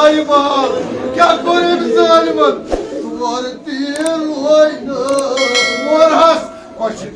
daima. Kya korim zaliman. Var değil oyna. Varhas koştu.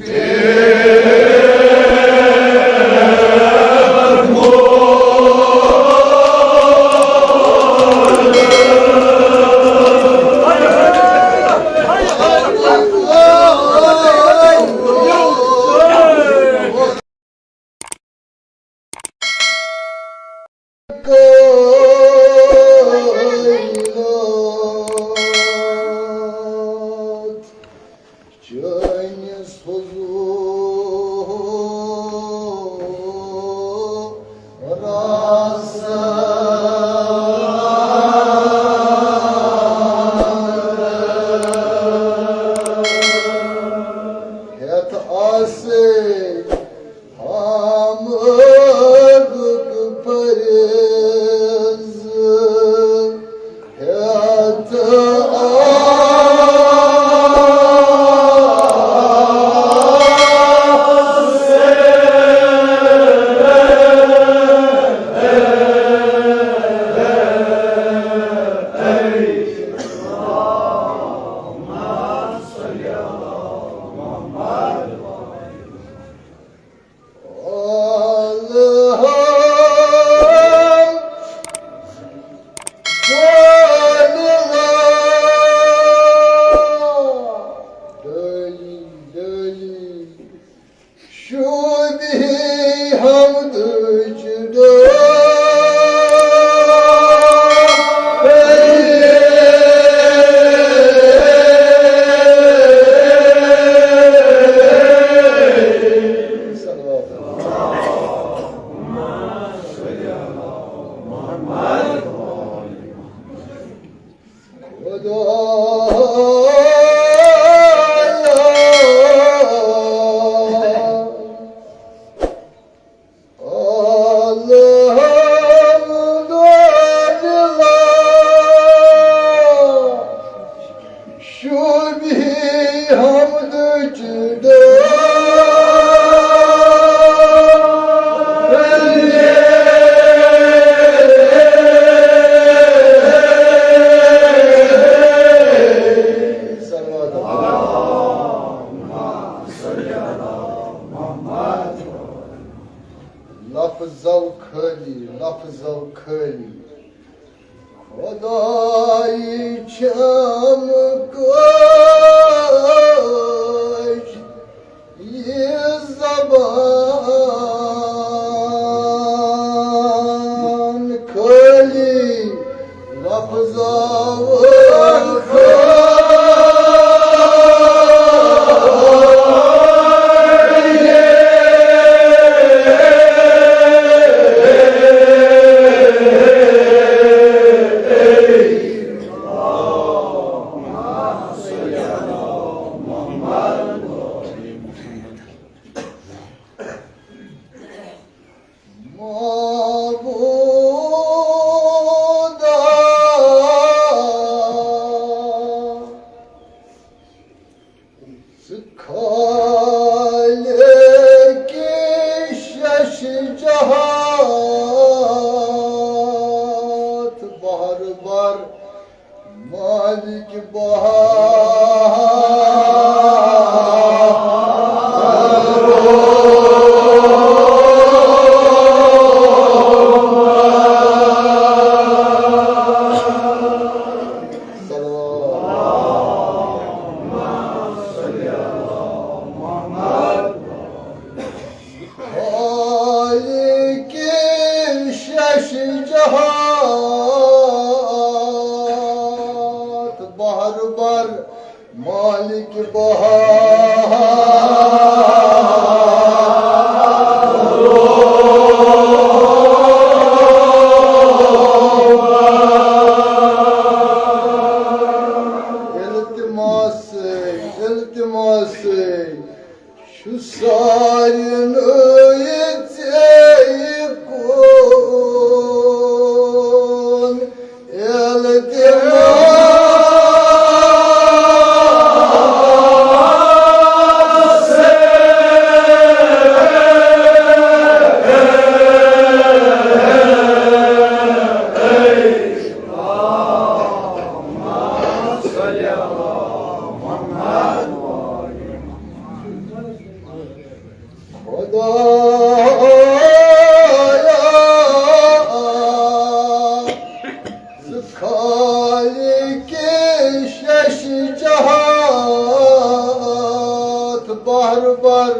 बार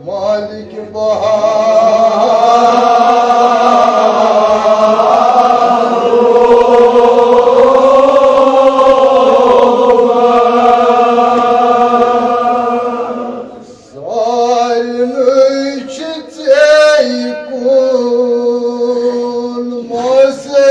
मालिक बहार सारिन छिचे कुन मोसे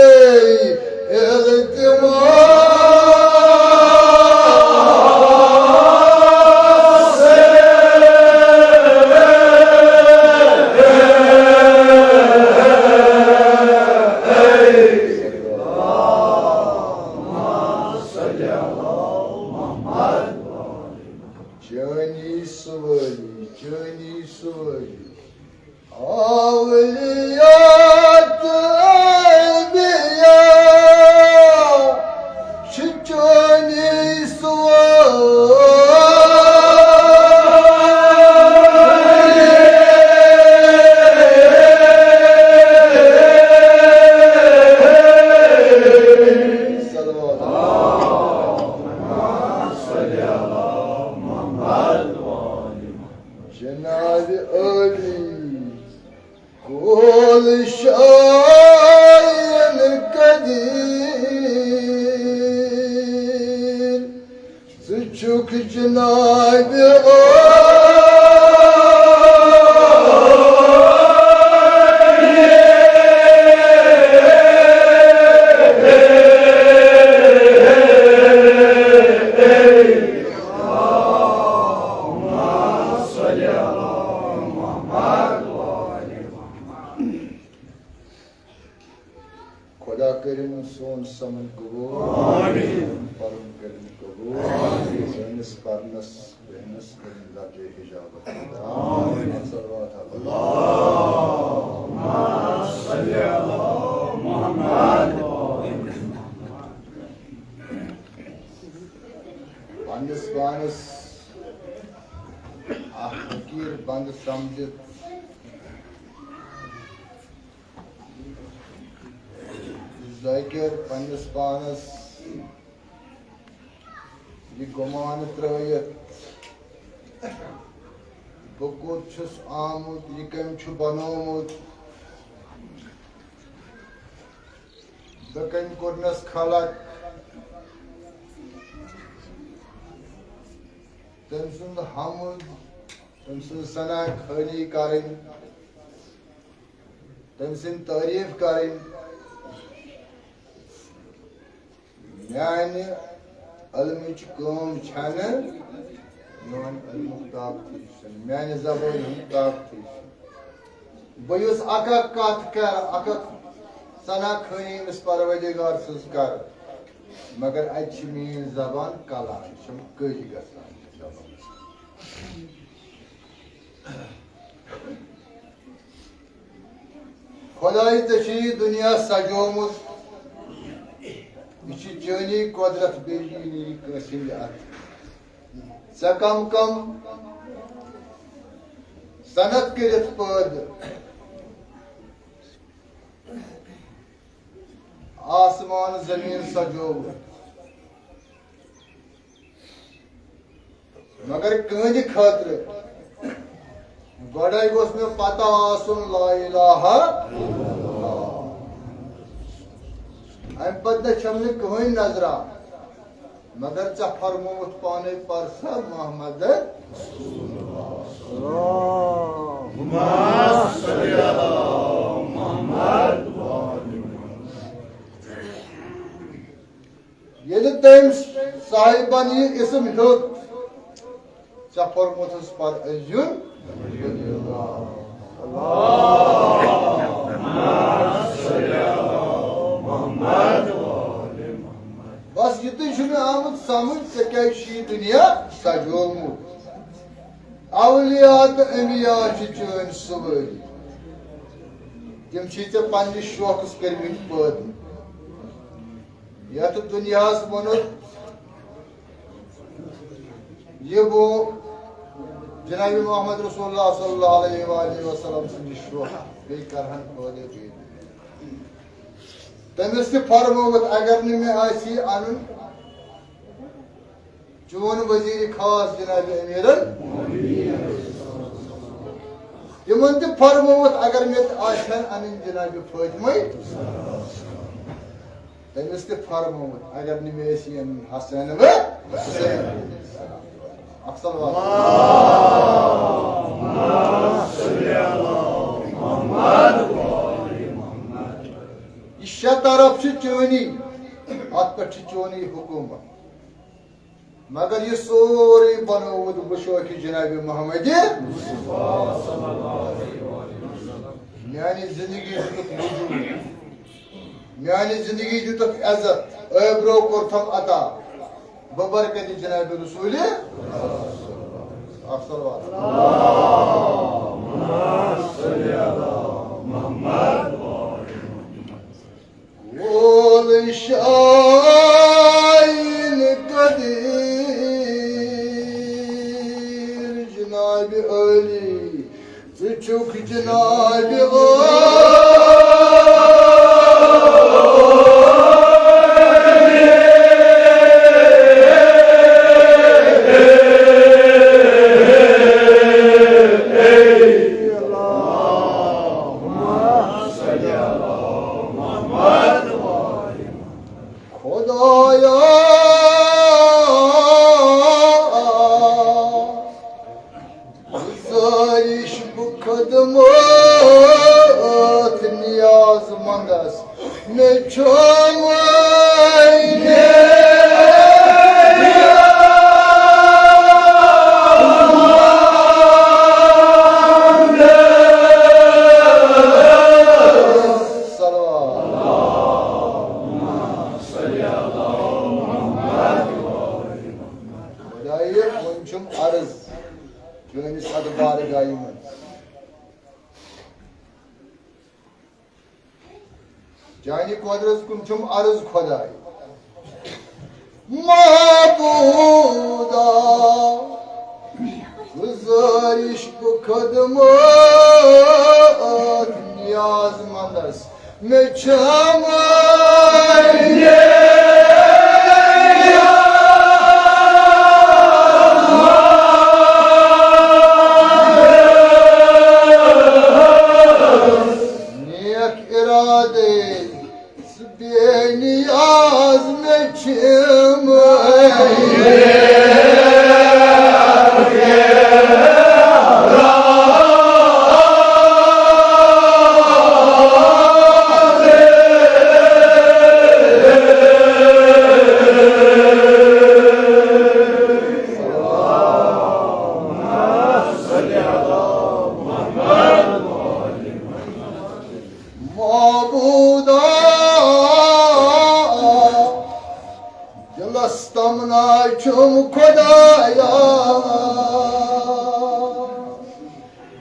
Johnny Soy, Avliyat Elbiya, Johnny جناب علي كل شيء قدير سجوك جناب खुदा करिन सोन समन कबूल परम करिन कबूल सनस परनस बेनस करिन लजे हिजाबत आमीन सल्लल्लाहु अल्लाहुम्मा सल्ली अला मुहम्मद पंडिस बानस फकीर बंद समझित जाकर पंडिस पानस ये गुमान त्रयत बकुत छुस आमुत ये कम छु बनोमुत बकन कुरनस खलक तमसुंद हमद तमसुंद सना खली करें तमसुंद तारीफ करें यानी अलमिच कौम छाने यान अलमुक्ताब थी यानी ज़बान मुक्ताब थी बयुस अकक कात कर अकक सना खनी इस परवदिगार सस्कार मगर अच्छी मीन ज़बान कला शम कजी गसान ज़बान खुदाई तशी दुनिया सजोमुत जानी कुदरत बेजीनी कसिम स कम कम सनत करित पद आसमान जमीन सजो मगर कह खतर गोड़े गोस में पता आसुन ला इलाहा अम पद छमने कहीं नजरा मगर चा फरमोत पाने पर सब मोहम्मद ये तम साहिबान ये इसम हो चा फरमोत पर अजुन बस युत आमुत समझ क्या दुनिया सजोमुत अवलिया तो अमिया चन सवारी तम पे शौकस कर्म पद यथ दुनिया वो ये गो जनाब मोहम्मद रसूलुल्लाह सल्लल्लाहु अलैहि वसल्लम सद शौक बे करहन पदे तमिस फरमोत अगर मे आसी अन चोन वजीर खास जनाब अमीर Yaman de parmavat agar met aşan anin Cenab-ı Fâtima'y Demiş ki parmavat agar nimesiyen Hasan'ı ve Hüseyin Aksal var. Allahümme salli ala Muhammed İşe tarafçı çöğünü Atka çöğünü hukuma Magar ye sori banavud buşo ki Cenab-ı Muhammed'i Yani zindagi jutuk vücud Yani zindagi jutuk izzat Öbro kortam ata Babarakati Cenab-ı Resulü Aksal var Allahümme salli ala Muhammed Ol şahin kadir Cenab-ı Ali Çok Cenab-ı Cani quadras kumchum arz khodai Mabuda Guzarish bu kadmat Niyaz mandas Meçamay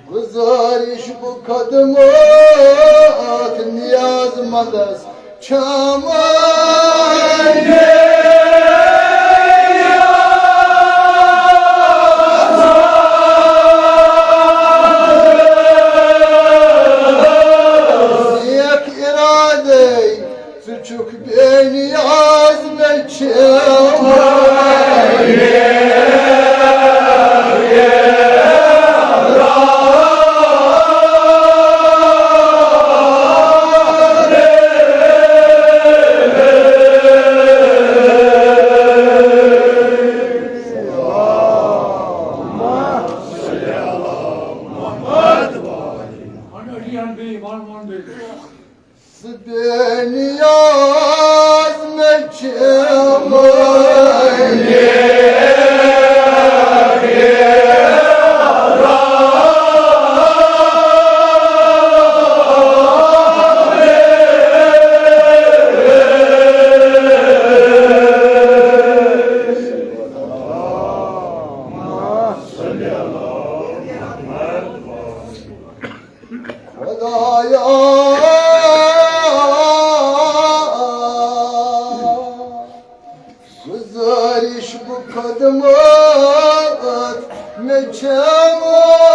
Guzarish bu kadmat Niyaz mandas Çamay Suçuk beni azme Çamay Beni yazme Guzarish bu kadmat Meçamay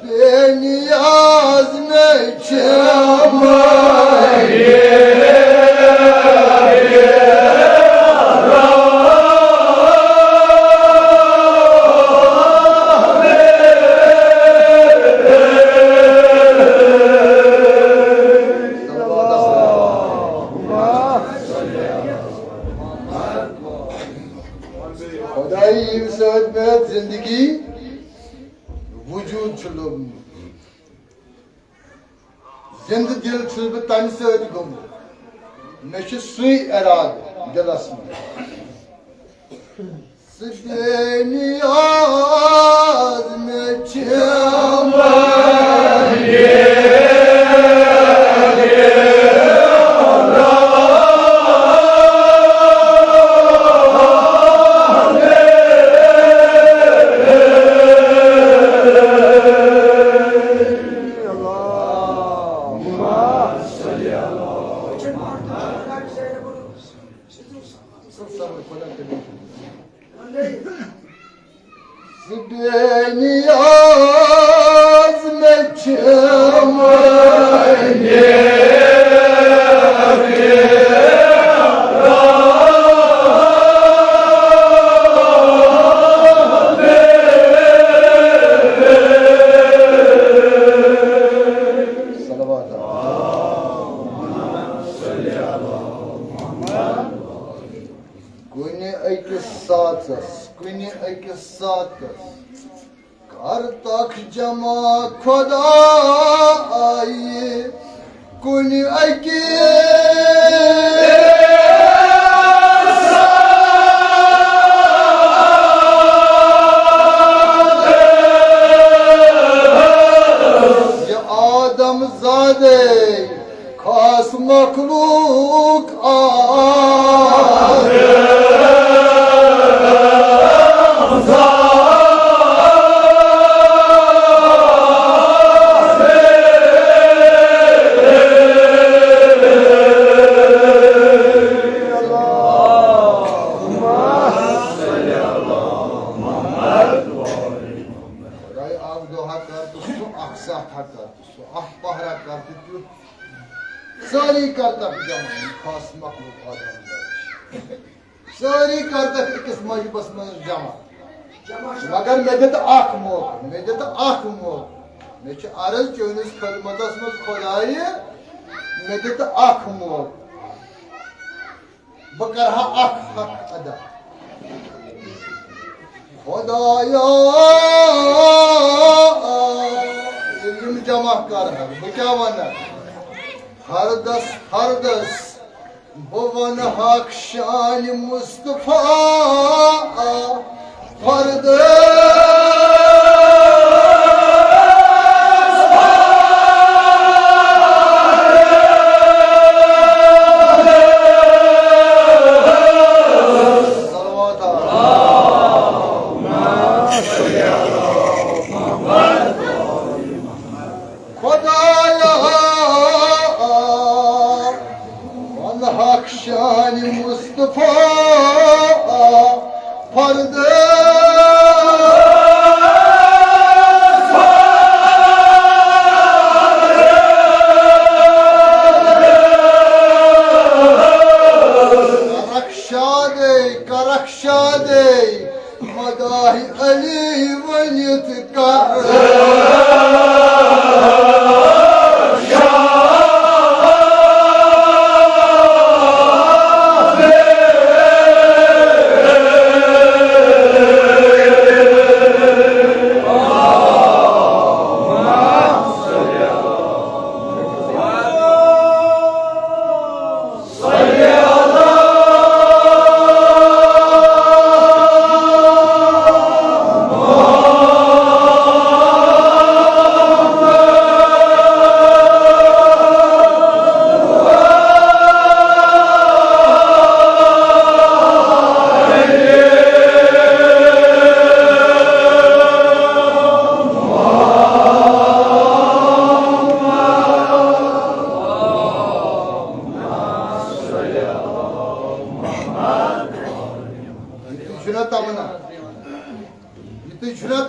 Beni yazme Çamay खुदाई सद में जिंदगी वजूद चलो जिंद दिल छुब तन सद गुम मे सुई इराद दिलस में सदनियाज में सदनियाज में कुनी अकिस सातस कर तक जमा खुदा आई कुनी ये आदम ज़ादे खास मखलूक सारी करता जमा खास मखलूक आदम सारी करता अकिस मजबस में जमा मगर मे दित अख मौक मे अर्ज चोनिस खदमतस मज खुदाई मे दित अख मौक बह करहा अख हक अदा खुदाया जमा कर बह क्या वन हरदस बवन हक शान मुस्तफा शान मुस्तफा फर्द करक्षा दे मदाही अली वलियत कर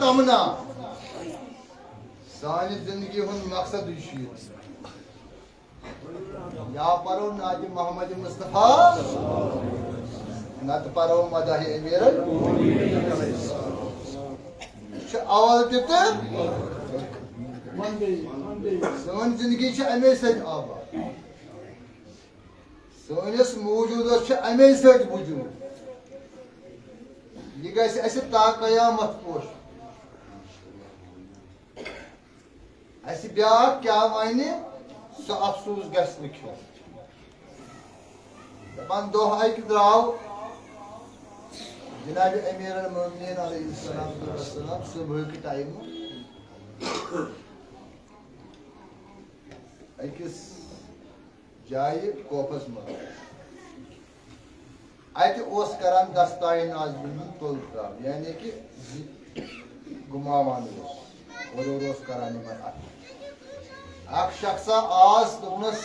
तमना सानी जिंदगी हुन मकसद या परो नाज मोहम्मद मुस्तफा नत परो मदाही अमीर आवाज दिते सन जिंदगी अमे सत आबाद सनिस मौजूद अमे सत वजूद ये गैस ऐसे ता कयामत पोश ऐसे ब्याह क्या वाने सो अफसोस गस लिखो दपान दो एक द्राव जनाब अमीर अल-मोमिनीन अलैहिस्सलाम सुबह के टाइम अकिस जाय कोपस मज अत करान दस्ताए नाज़िम तुल त्राव यानी कि गुमावान और करान अख शख्सा आज दोपनस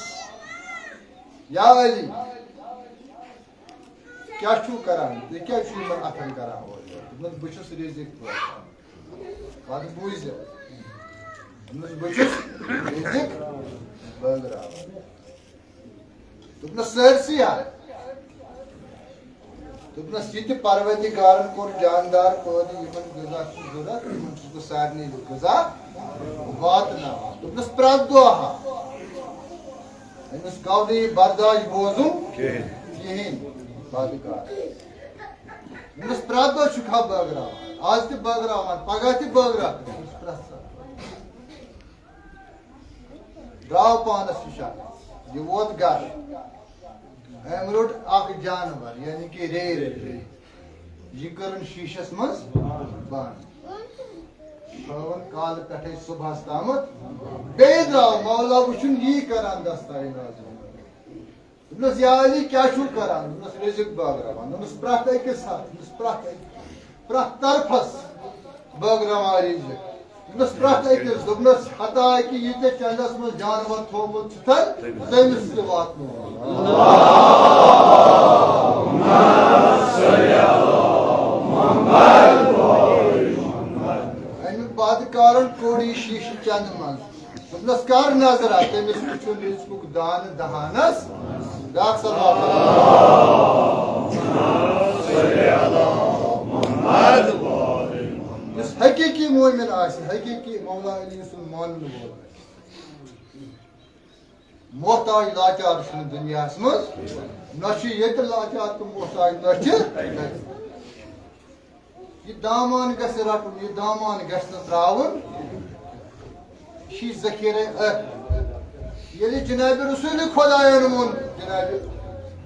या अली क्या करान क्या अथन करान दोपनस बहुत रिजिक बात बूझ बहुत रिजिक बगरा दोपनस सरसी दोपनस ये परवरदिगारन कोर जानदार पौधे यमन गजा जरूरत यमन सारनी गजा वातना दोपनस प्रत दोह अमिस गौ बर्दाश्त बोजुम कहें बादकार दोपनस प्रत दो बगरा आज त बगरा पगह त बगरा द्राव पानस ये वोत गर अम रोट जानवर यानी कि रेर यह कर शीशस मज बंद थवन काल पे सुबह तम बे द्राव मौला वुन यी करान दस्ताए दोपनस या अली क्या करान दोपनस रिजिक बगरावान दोपनस प्रत अकिस प्रत तरफस बगरावान रिजिक दोपनस प्रत अकिस दोपनस हता कि ये चंदस मज जानवर थोमुत तमिस त वातनो कारण कोड़ी शीश चंद मज दोपनस कर नजरा तमिस वुन रिज्कुक दान दहानस डाक हकीकी मोमिन हकीकी मौला अली सुन मानन वोल मोहताज लाचार दुनिया मज न लाचार तो मोहताज ये दामान गस रटन ये दामान गस त्रावन जखीर ये जनाब रसूल खुदायन वोन जनाब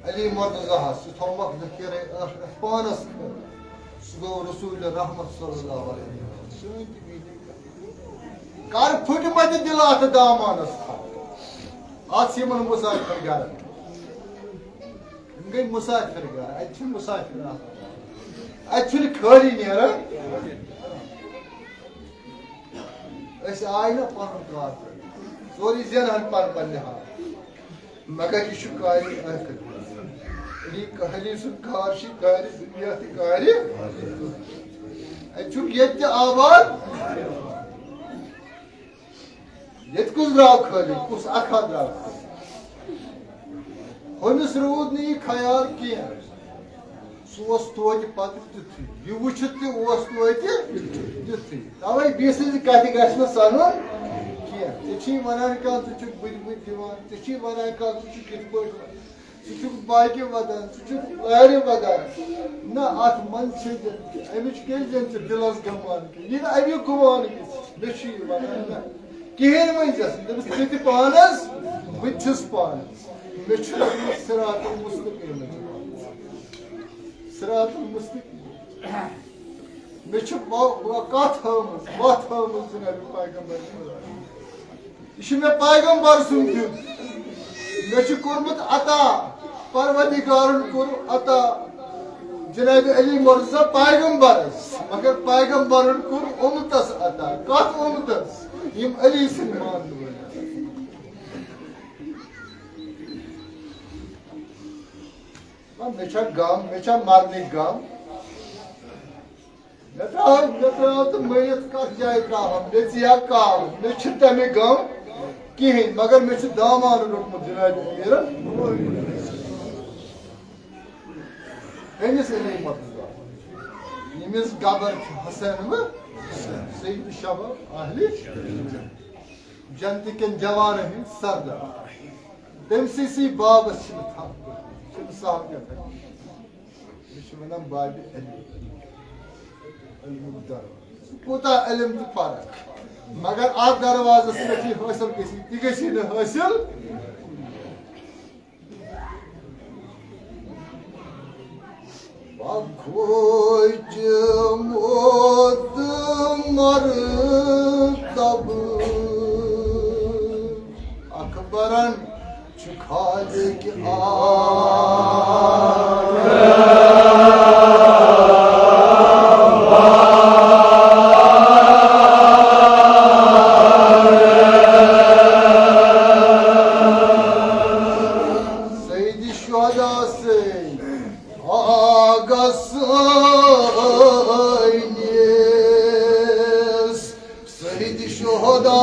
अली मुर्तज़ा सह थोमक जखीर पानस सह गो रसूल रहमत सल्लल्लाहु अलैहि वसल्लम कर फुट मत दिल अत दामानस आज मुसाफिर गर गई मुसाफिर गर अत मुसाफिर अत खाली नेरान आय ना पन कार सोरी जेनान पन हाल मगर यह अली सुन कार दुनिया कार अत आबाद ये कुछ द्राव खाली कुछ अखा द्राव हमिस रूद नी ख्याल कह सह तोत तुथु यह वुचित तुथु तवे बीस कत गन सन कह वन कल बुद दिवान वन कल कित बाकी वदान लार वदान ना अत मन अमिच कन दिलस गमान यह अमी गुमान मे वन कहें वनस दस पानस बहुस पानस मे सिरातुल मुस्तकीम मे कत जनाब पैगम्बर यह मे पैगम्बर सुन दिन मे कोर्मुत अता परवरदिगारन कोर अता जनाब अली मुर्तज़ा पैगम्बरस मगर पैगम्बरन कोर उम्मतस अता कत उम्मतस यम अली सिन मान मे गम मे मरने गम मे तो मरित कत जाए त्राह मे या काल मे तमें गम कहें मगर मे दामान रोटमुत जनाब अमीरन अमिस अली मुर्तज़ा यमिस गबर हसन सईद शबाब अहले जनत कन जवान सरदार तमसी बाबस साहब वन बाब अली कोता इल्म तो फर्क मगर आप दरवाजा से हासिल गसी हासिल खोज मोद मर तब अकबरन खालिक सईदी शुहदा से आगस सईदी शुहदा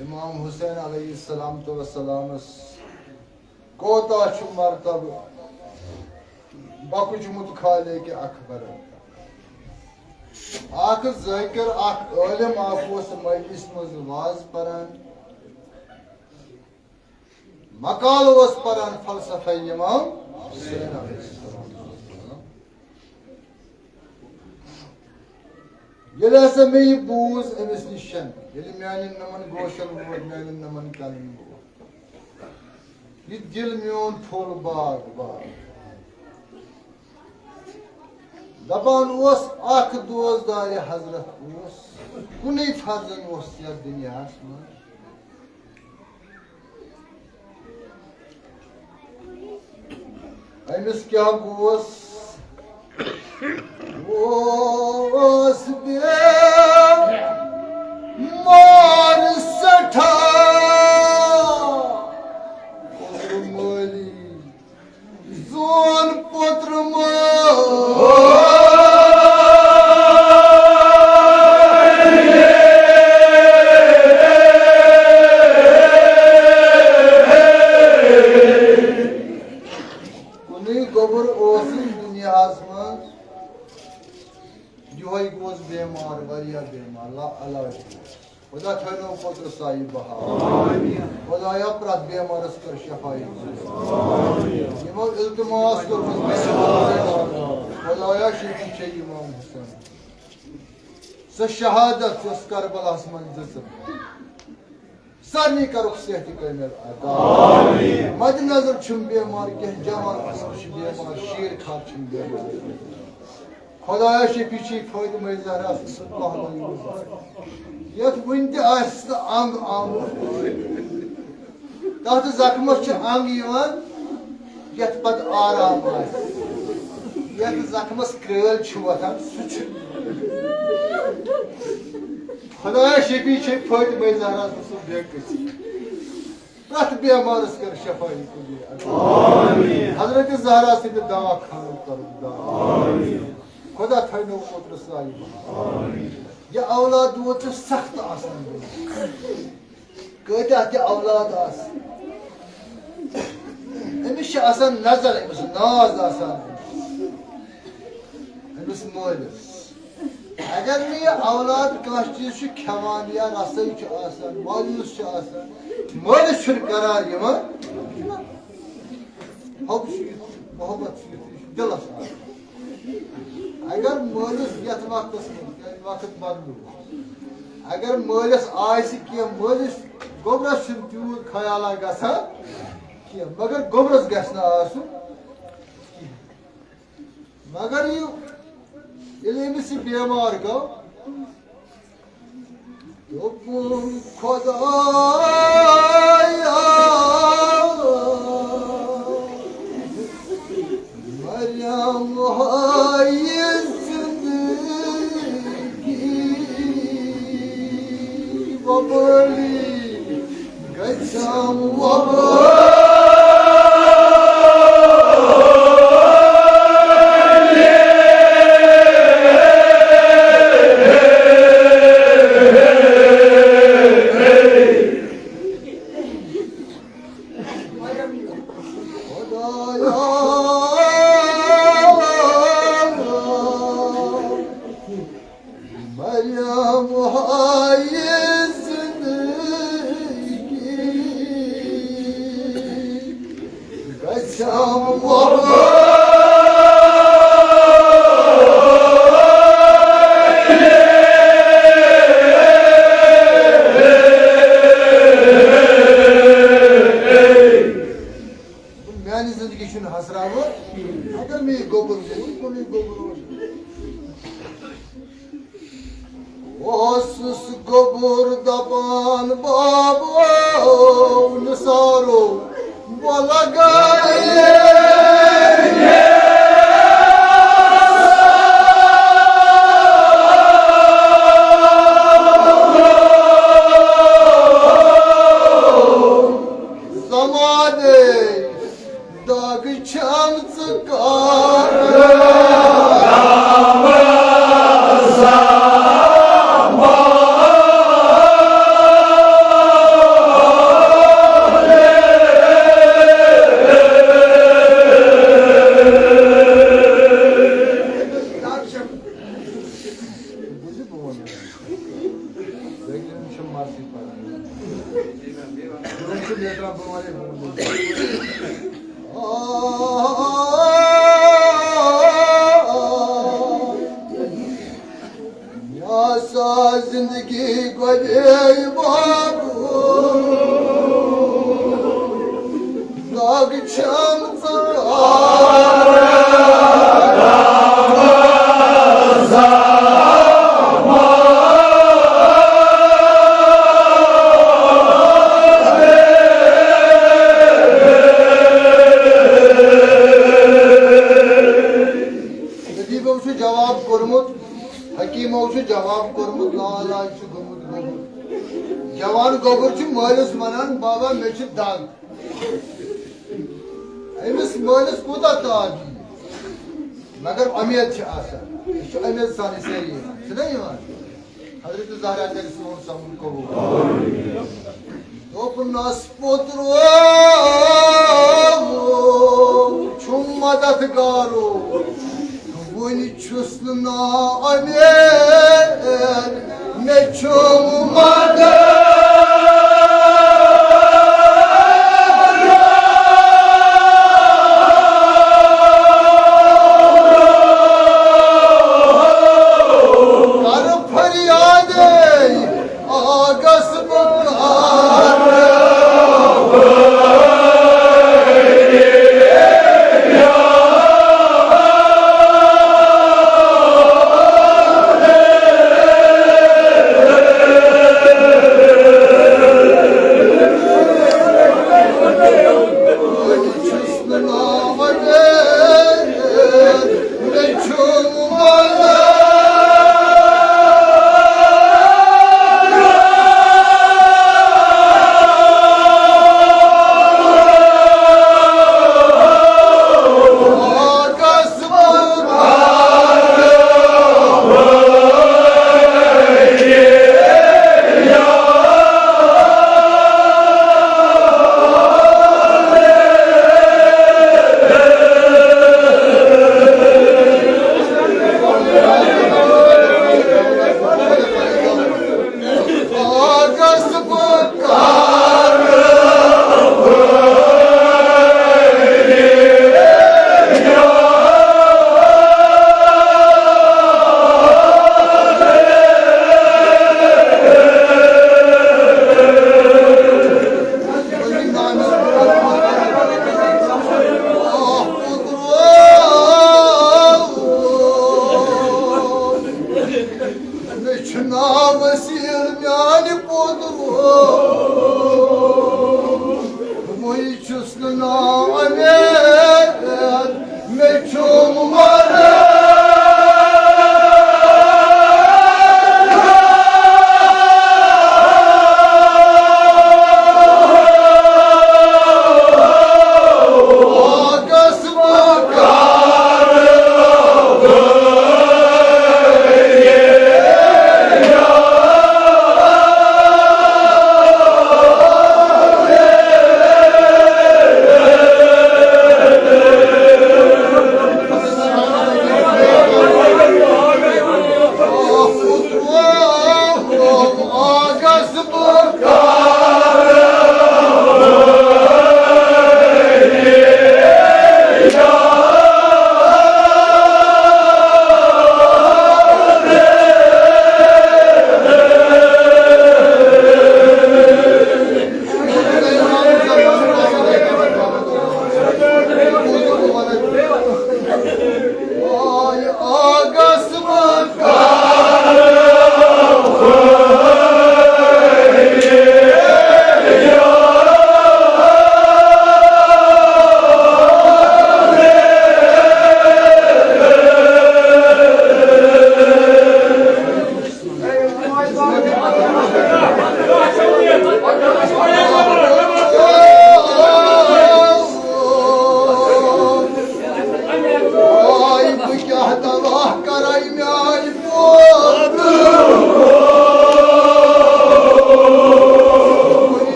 इमाम हुसैन अलैहिस्सलाम तो वसलामस कोता छु मर्तब बकुच मुत खाले के अकबर आख ज़ाकिर आख आलिम आफोस मजलिस मज वाज परन मकाल वस परन फलसफा इमाम हुसैन अलैहिस्सलाम ये ऐसा में ये बूज अमिस निशन ये म्यान नमन गोशन वोट म्यान नमन कलन ये दिल म्योन फुल बाग बाग दबान ओस आख दोजदार हजरत ओस कुनै फर्जन ओस या दुनियास में अमिस क्या गोस ओस बे मार सठा पुत्र मोली जोन पुत्र गोबर ओस दुनियास में योई गोस बेमार वारिया बेमार ला अलाज खुदा थनो पुत्र साई बहा आमीन खुदाया प्रत बेमारस कर शफाई आमीन इमो इल्तिमास कर खुदाया शिफी छे इमाम हुसैन स शहादत उस करबलास मन दिसम सानी करुख सेहत कमल अता आमीन मद नजर छुम बेमार के जवान असर छ बेमार शेर खार छुम बेमार खुदाया शफी फायद मजहरा यथ वन अंग आम तथ जख्मस अंग यथ पत आराम यथ जख्मस क्रेल वथान खुदाया शफी फायद मजहरा प्रत बेमारस कर शफाई हजरत जहरा सद दवा खान कर खुदा थो पुत्र साहिब यह औलाद वोत सख्त कत्या त औलाद अमिस नजर अमिस नाज अमिस मालिस अगर नह यह औलाद कह चीज खेवान या रसई मायूस मालिस करार मोहब्बत दिलस अगर मालिस यथ वक्त वक्त बदलू अगर मालिस मालिस गोबरस तूत ख्याल गा मगर गोबरस गना मगर यह बेमार गो खुदाया मरियम वबली गच्छाम गोबर दपान बाबो नसारो लगाए समादे दाग छम जिंदगी को दे बाबू दाग छम जवाब कोरमुत हकीमो जवाब कोरमुत लालाज गोमुत गोबर जवान गोबर मालिस वनान बाबा मे दाग अमिस मालिस कूता ताज मगर उम्मीद उम्मीद सान सही हजरत ज़हरा कर सोन समून कबूल दोपनस पुत्रो छुम मददगारो वन छुस ना उम्मीद मे छुम मदद Çına vasir yani podro Moy çusna amet meçhum mara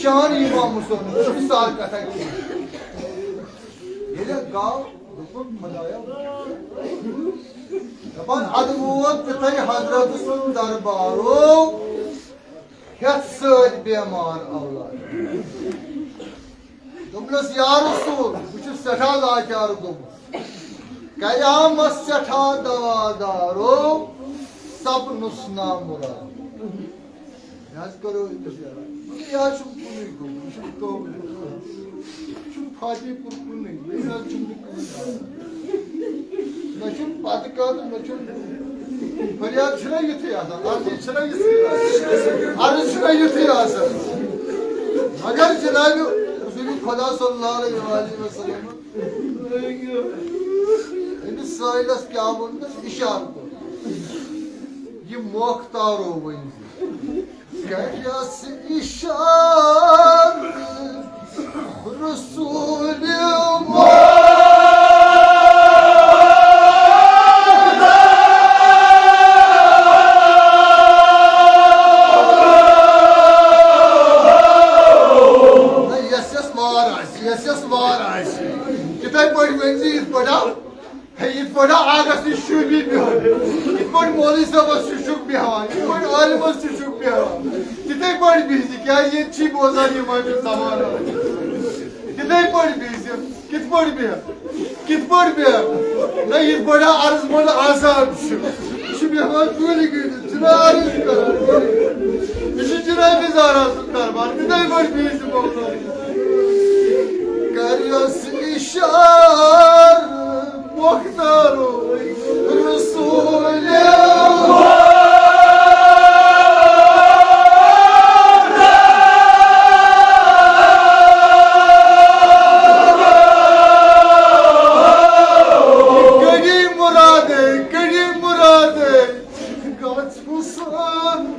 Şan imam musunuz? Bir saat kata ki. Yine gav, dukun madaya. Yapan advuat tetay Hazreti Darbaro. Hetsöd beman Allah. Dumlas ya Resul, bu seta lakar dum. Kıyamet seta davadaro, sab nusna murad. Yaz karo ya şu konuyu konuş, şu doğru. Şu fadi kurkun ne? Biraz çünkü. Naçın patıkadı, naçın. फरियाद छना युथे आसान अर्जी छना युथे अर्ज छना युथे आसान मगर जनाब रसूल खुदा सल्लल्लाहु अलैहि वसल्लम इन साइलस क्या वोनस इशार को ये मोख्तारो वन कयस इशार रसूल आगस शुभी पे मौली सबस शुक बेहान आलमस शुक बेहान तिथे पे बिज क्या ये बोजान समान तिथे पे बिज कित पे ना ये बड़ा अर्ज मन आसान बेहान गोली जना अर्ज कर जनाब जारा दरबार तिथे पे बिज करियस इशार मुख्तारो रसूल कड़ी मुरादे गाछ हुसैन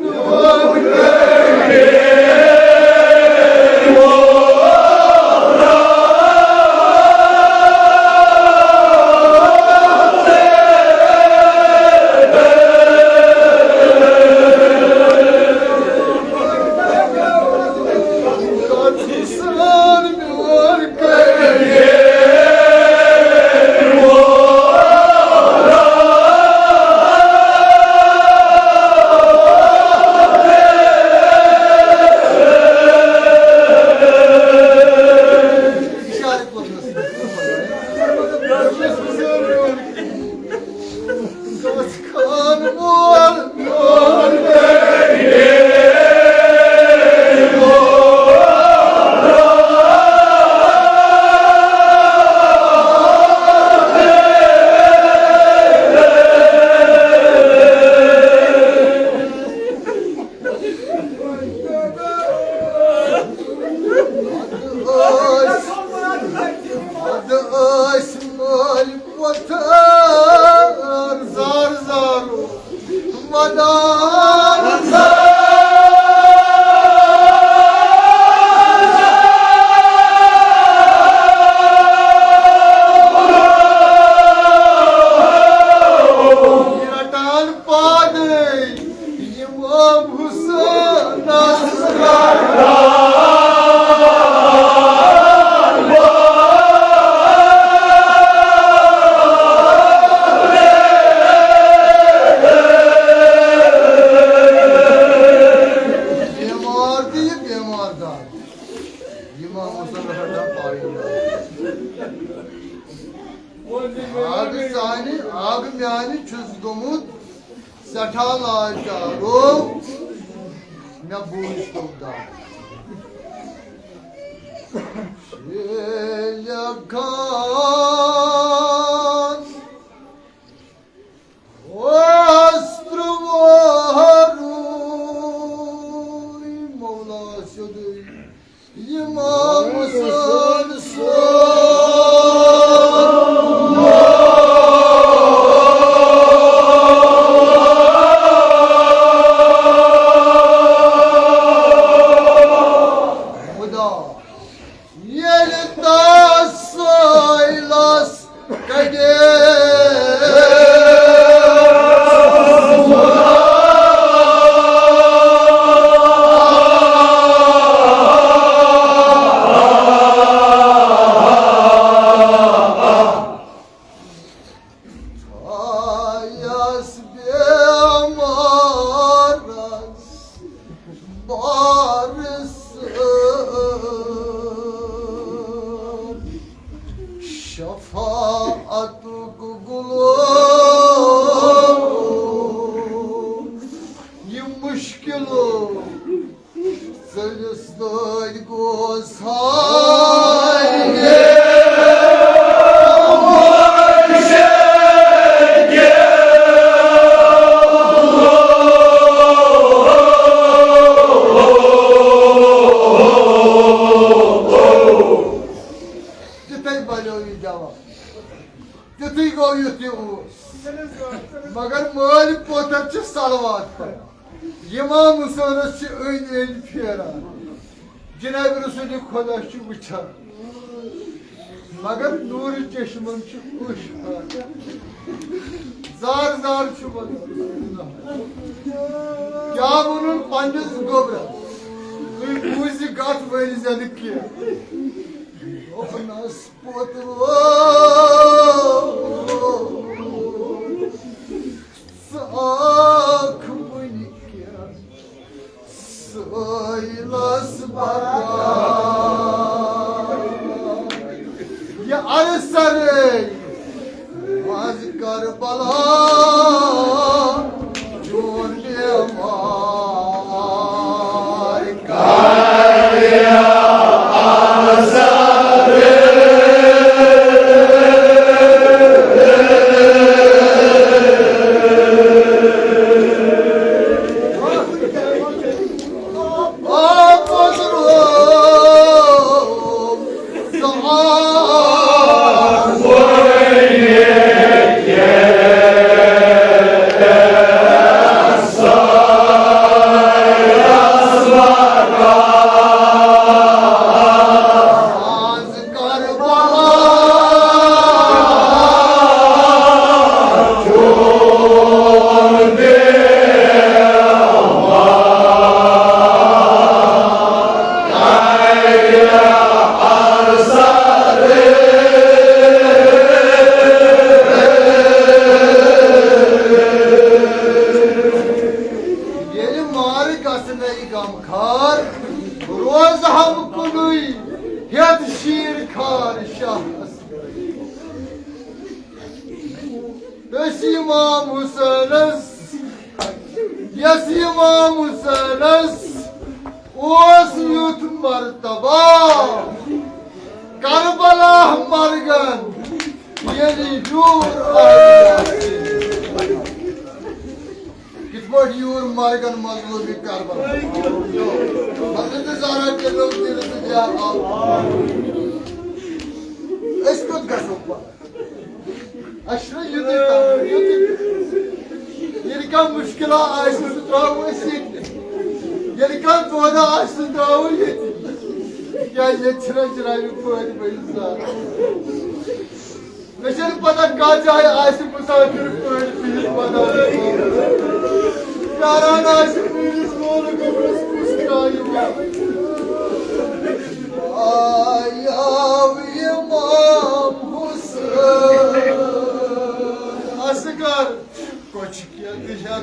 आग म्यान गुमुत सठा लाचारो मे बूझ तुमदा मौला İmam Hüseyin'e ön piyara. Cenab-ı Resulü kodaşçı bıçak. Magar nuri çeşmem çıkmış. Zar zar çıkmadı. Ya bunun pancası gobra. Bu izi gat verizledik ki. O nasıl sak bunikya saylas baka ya arsare maz Karbala jone amar kaya arsare Karbala margan yeni yur kitmod yur margan mazlubi Karbala Hazreti Zahra ke log dil se ja estot gasopa aşra yudi yerikan müşkila aşsı travu esit yerikan tuada aşsı travu yeti क्या ये छिरा छिराई कोई पैसा नशर पता का जाए आशिक मुसाफिर कोई पीर पता प्यारा नाशिक मेरी सोल को बस मुस्कुराई आया इमाम हुसैन असगर कुछ किया दिशा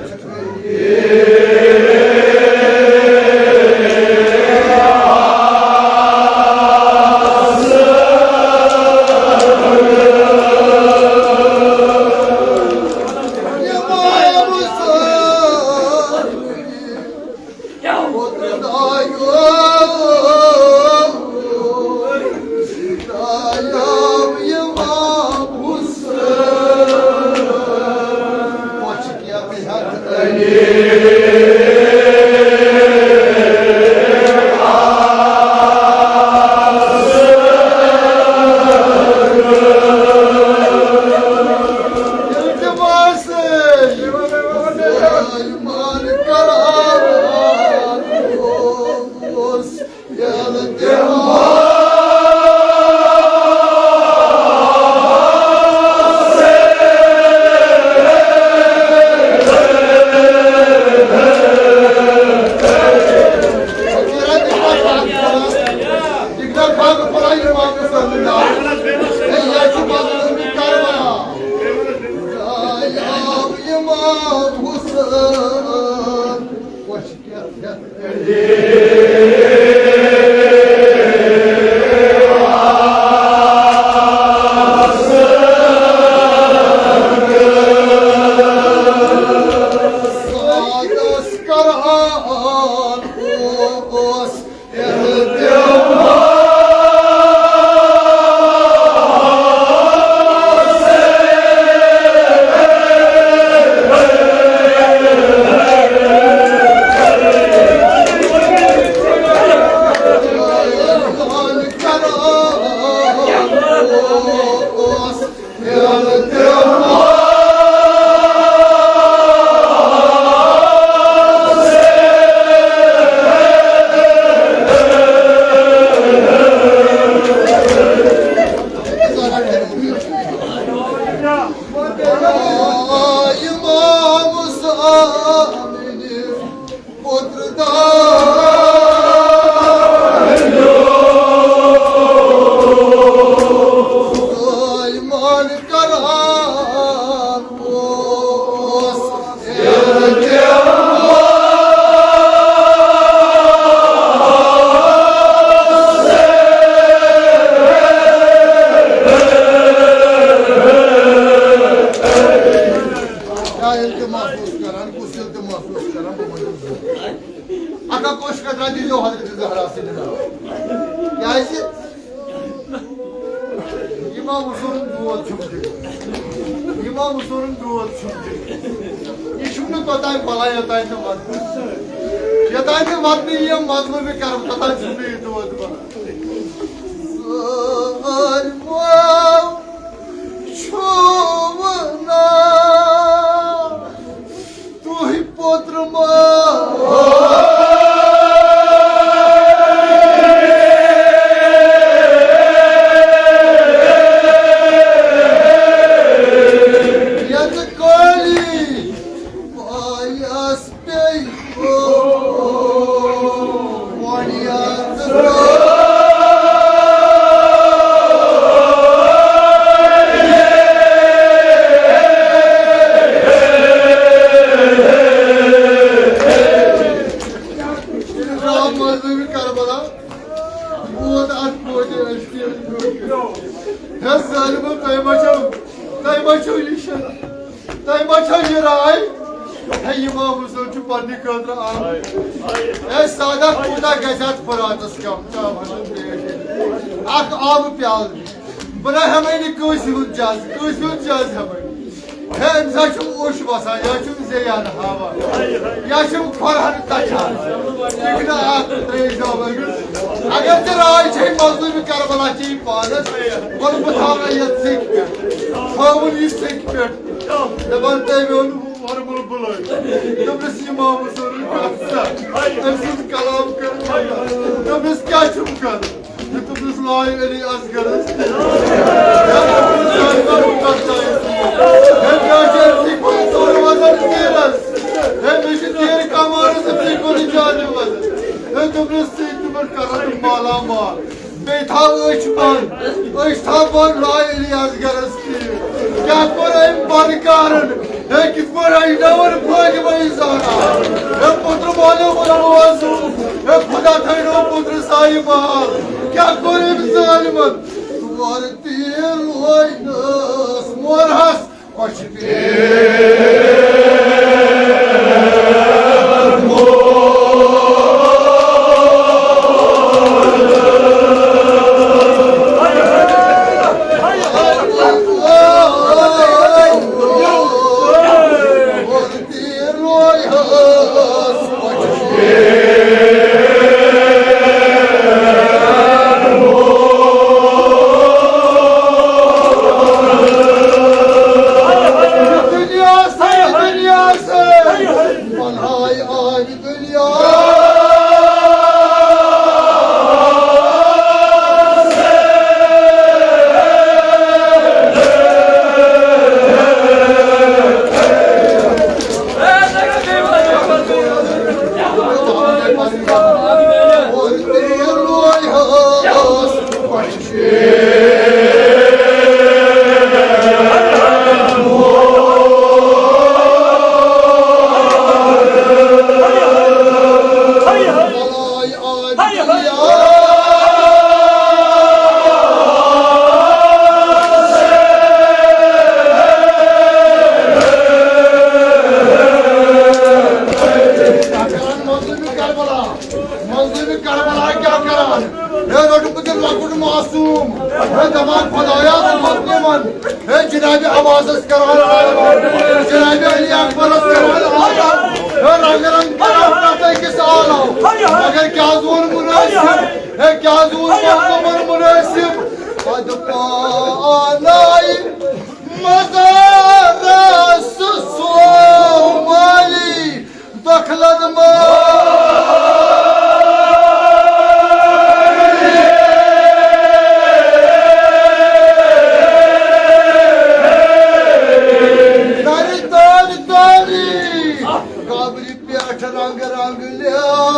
रंग रंग लिया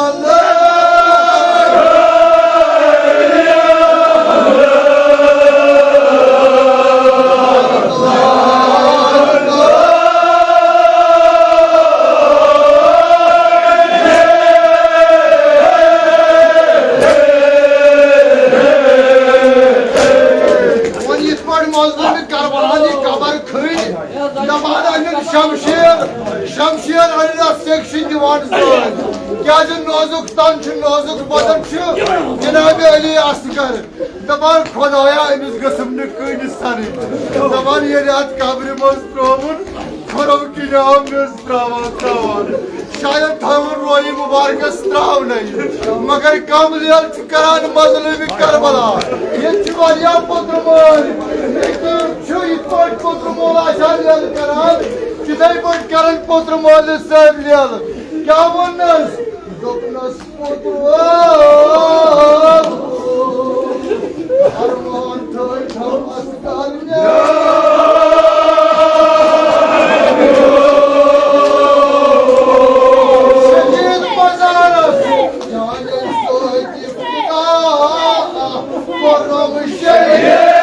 शमशेर अल्लाह सेक्शन दिवान सोन क्या जो नौजुक तन छु नौजुक बदन छु जनाब अली असगर दबान खुदाया इमिस गसम न कनि सर दबान ये रात कब्र मस त्रोवन खरब कि नाम मस त्रावन शायद थवन रोई मुबारक त्राव नहीं मगर कम लियल छु करान मजलूम करबला ये छु वालिया पुत्र मोल लेकिन छु इतोट पुत्र मोल आशा लियल करान किधर पर करन पुत्र मोल सब लियल क्या वनस दोपनस पुत्र हरमान थोय थम अस्काल शहीद मजारस जाने सोय जिफ्ता परम शहीद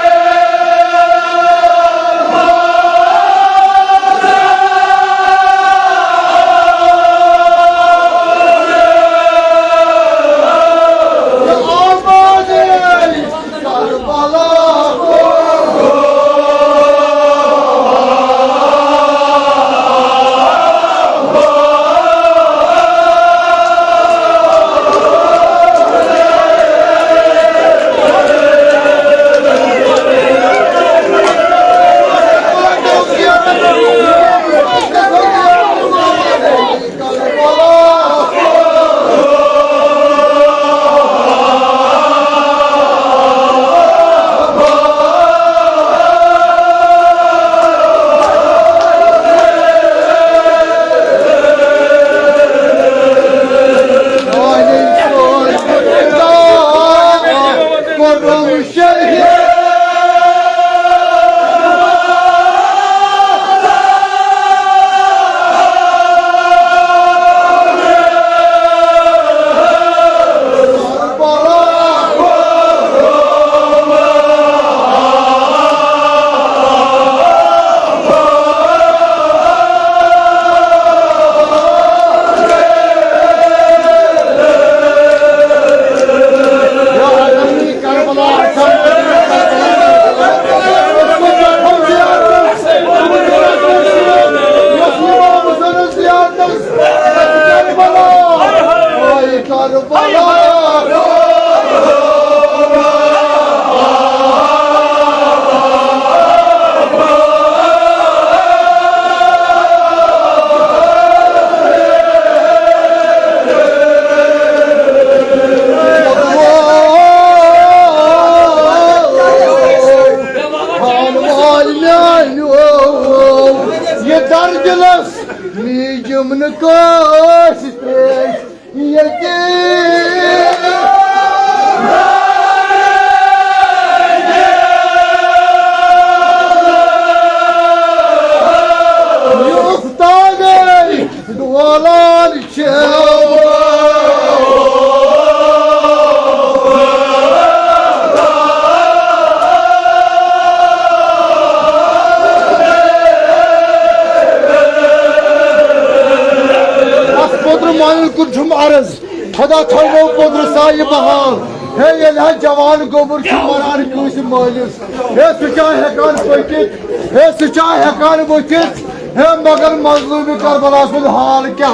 खुदा थो पुत्र साय बहाल हे ये जवान गोबर मरान कस मालिस हे सह हेकान पकित हे सह हेकान वथित हे मगर मजलूम करबला सुन हाल क्या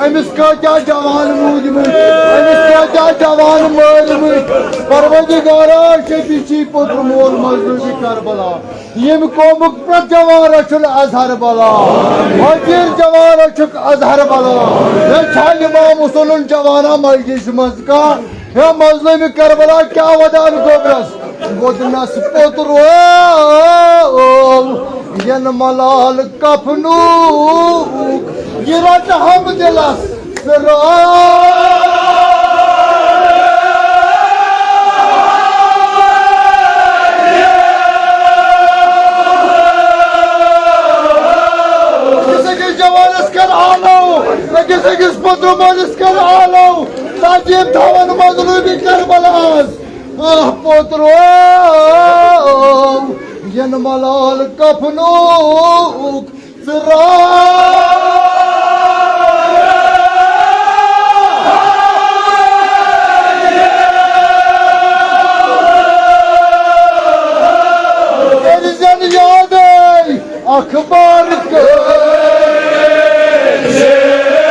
अमिस क्या जवान मूदम अमिस क्या जवान मालमत परवरदिगारा शफी पुत्र मोल मजलूम करबला यम कौमुक प्रत जवान रचुन अजहर बला हजीर जवान रचुक अजहर बला इमाम मुसलन जवाना मजलिस मज का हे मजलूम करबला क्या वदान गोबरस गोदनस पुत्र यन मलाल कफनू गिरत हम दिलस जवानस कर आलो पुत्र मोलिस कर आलो Acib tavan mazlumi Kerbalas. Ah potrom, yen malal kapnuk zira. Denizden yağday akbar kapnuk zira.